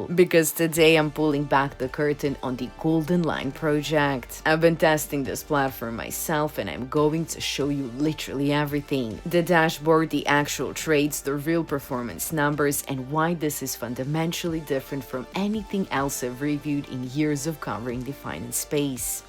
because today I'm pulling back the curtain on the Golden Line project. I've been testing this platform myself and I'm going to show you literally everything. The dashboard, the actual trades, the real performance numbers, and why this is fundamentally different from anything else I've reviewed in years of covering the finance space.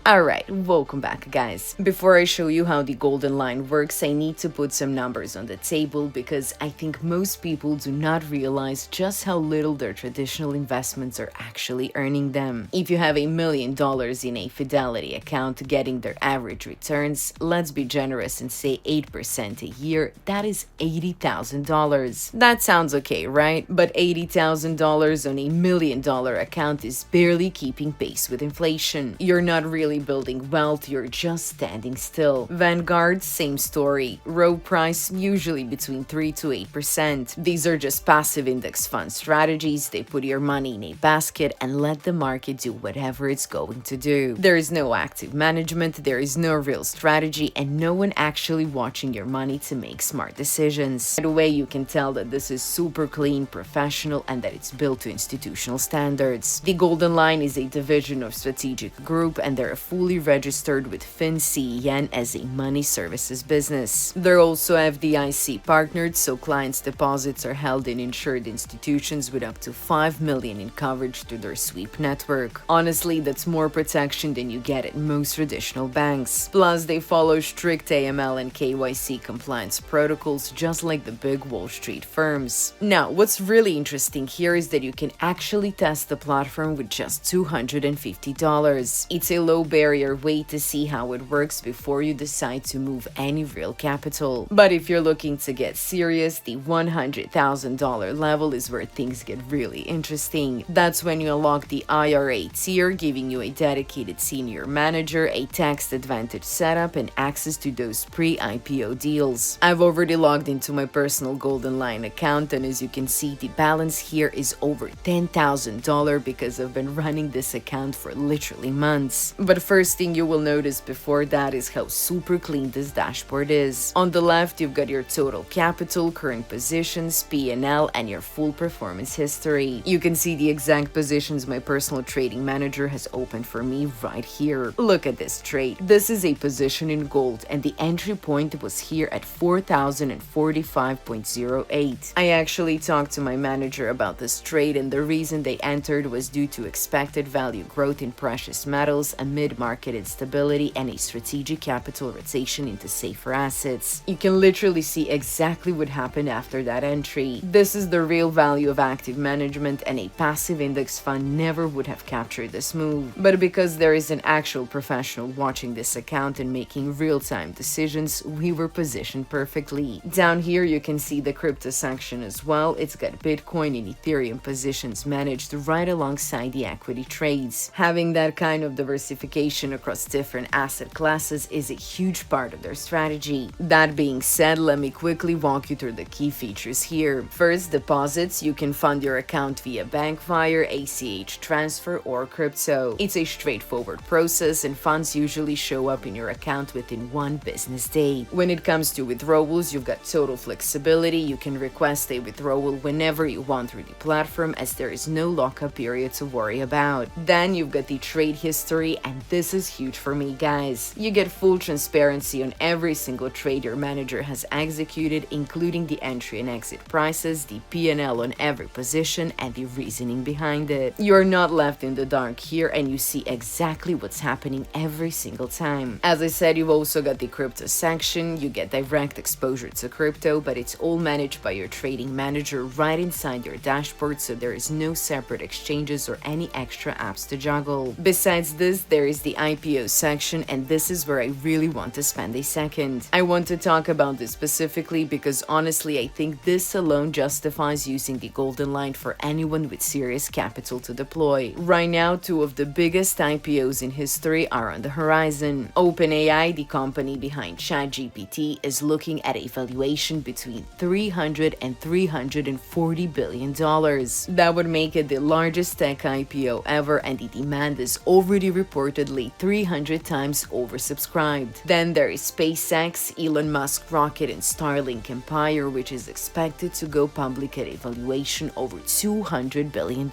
Alright, welcome back guys. Before I show you how the Golden Line works, I need to put some numbers on the table because I think most people do not realize just how little their traditional investments are actually earning them. If you have $1 million in a Fidelity account getting their average returns, let's be generous and say 8% a year, that is $80,000. That sounds okay, right? But $80,000 on $1 million account is barely keeping pace with inflation. You're not really building wealth, you're just standing still. Vanguard, same story. Row price, usually between 3 to 8%. These are just passive index fund strategies. They put your money in a basket and let the market do whatever it's going to do. There is no active management, there is no real strategy, and no one actually watching your money to make smart decisions. Right away, you can tell that this is super clean, professional, and that it's built to institutional standards. The Golden Line is a division of Strategic Group, and they're fully registered with FinCEN as a money services business. They're also FDIC partnered, so clients' deposits are held in insured institutions with up to $5 million in coverage through their sweep network. Honestly, that's more protection than you get at most traditional banks. Plus, they follow strict AML and KYC compliance protocols just like the big Wall Street firms. Now, what's really interesting here is that you can actually test the platform with just $250. It's a low barrier way to see how it works before you decide to move any real capital. But if you're looking to get serious, the $100,000 level is where things get really interesting. That's when you unlock the IRA tier, giving you a dedicated senior manager, a tax-advantaged setup, and access to those pre-IPO deals. I've already logged into my personal Golden Line account, and as you can see, the balance here is over $10,000 because I've been running this account for literally months. But first thing you will notice before that is how super clean this dashboard is. On the left, you've got your total capital, current positions, P&L, and your full performance history. You can see the exact positions my personal trading manager has opened for me right here. Look at this trade. This is a position in gold, and the entry point was here at 4,045.08. I actually talked to my manager about this trade, and the reason they entered was due to expected value growth in precious metals amid market instability and a strategic capital rotation into safer assets. You can literally see exactly what happened after that entry. This is the real value of active management, and a passive index fund never would have captured this move. But because there is an actual professional watching this account and making real-time decisions, we were positioned perfectly. Down here you can see the crypto section as well. It's got Bitcoin and Ethereum positions managed right alongside the equity trades. Having that kind of diversification across different asset classes is a huge part of their strategy. That being said, let me quickly walk you through the key features here. First, deposits. You can fund your account via bank wire, ACH transfer, or crypto. It's a straightforward process, and funds usually show up in your account within 1 business day. When it comes to withdrawals, you've got total flexibility. You can request a withdrawal whenever you want through the platform, as there is no lockup period to worry about. Then you've got the trade history, and this is huge for me, guys. You get full transparency on every single trade your manager has executed, including the entry and exit prices, the P&L on every position, and the reasoning behind it. You're not left in the dark here, and you see exactly what's happening every single time. As I said, you've also got the crypto section. You get direct exposure to crypto, but it's all managed by your trading manager right inside your dashboard, so there is no separate exchanges or any extra apps to juggle. Besides this, there is the IPO section, and this is where I really want to spend a second. I want to talk about this specifically because honestly, I think this alone justifies using the Golden Line for anyone with serious capital to deploy. Right now, 2 of the biggest IPOs in history are on the horizon. OpenAI, the company behind ChatGPT, is looking at a valuation between $300 and $340 billion. That would make it the largest tech IPO ever, and the demand is already reported reportedly 300 times oversubscribed. Then there is SpaceX, Elon Musk rocket and Starlink empire, which is expected to go public at a valuation over $200 billion.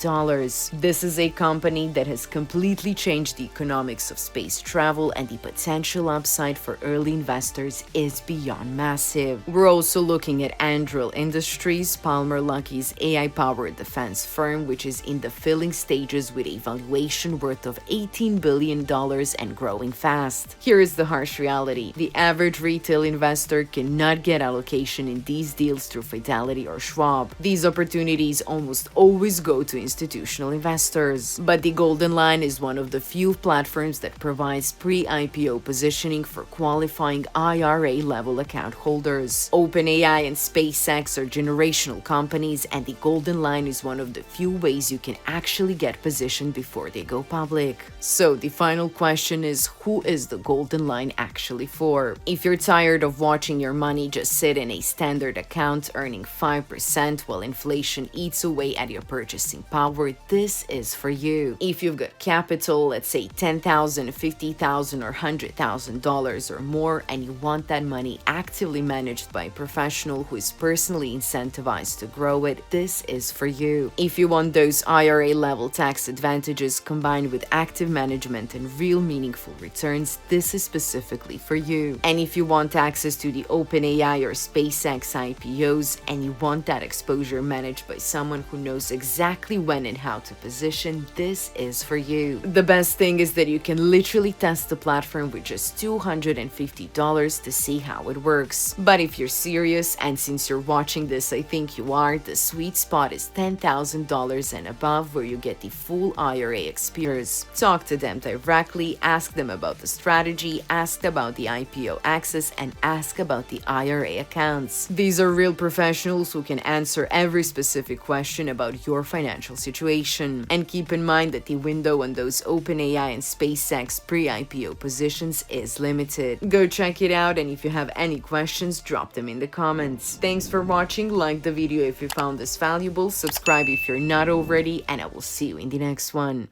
This is a company that has completely changed the economics of space travel, and the potential upside for early investors is beyond massive. We're also looking at Anduril Industries, Palmer Luckey's AI-powered defense firm, which is in the filling stages with a valuation worth of $18 billion and growing fast. Here is the harsh reality. The average retail investor cannot get allocation in these deals through Fidelity or Schwab. These opportunities almost always go to institutional investors. But the Golden Line is one of the few platforms that provides pre-IPO positioning for qualifying IRA-level account holders. OpenAI and SpaceX are generational companies, and the Golden Line is one of the few ways you can actually get positioned before they go public. So the final question is, who is the Golden Line actually for? If you're tired of watching your money just sit in a standard account earning 5% while inflation eats away at your purchasing power, this is for you. If you've got capital, let's say $10,000, $50,000 or $100,000 or more, and you want that money actively managed by a professional who is personally incentivized to grow it, this is for you. If you want those IRA level tax advantages combined with active management and real meaningful returns, this is specifically for you. And if you want access to the OpenAI or SpaceX IPOs, and you want that exposure managed by someone who knows exactly when and how to position, this is for you. The best thing is that you can literally test the platform with just $250 to see how it works. But if you're serious, and since you're watching this I think you are, the sweet spot is $10,000 and above, where you get the full IRA experience. Talk to them directly, ask them about the strategy, ask about the IPO access, and ask about the IRA accounts. These are real professionals who can answer every specific question about your financial situation. And keep in mind that the window on those OpenAI and SpaceX pre-IPO positions is limited. Go check it out, and if you have any questions, drop them in the comments. Thanks for watching, like the video if you found this valuable, subscribe if you're not already, and I will see you in the next one.